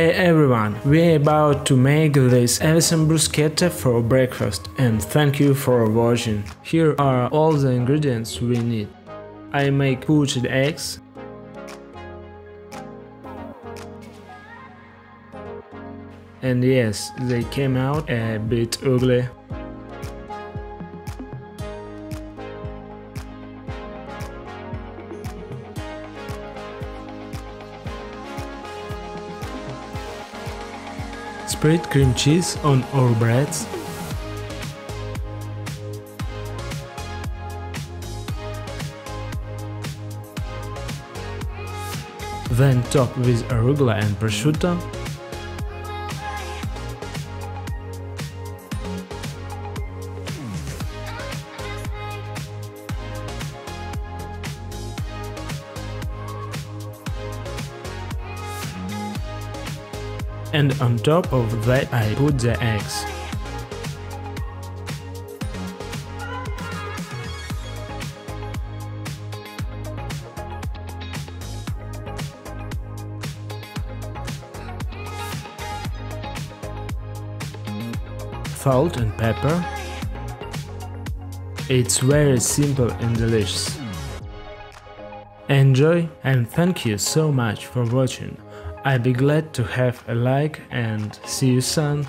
Hey everyone, we're about to make this awesome bruschetta for breakfast and thank you for watching. Here are all the ingredients we need. I make poached eggs, and yes, they came out a bit ugly. Spread cream cheese on our breads. Then top with arugula and prosciutto. And on top of that I put the eggs. Salt and pepper. It's very simple and delicious. Enjoy and thank you so much for watching. I'd be glad to have a like and see you soon.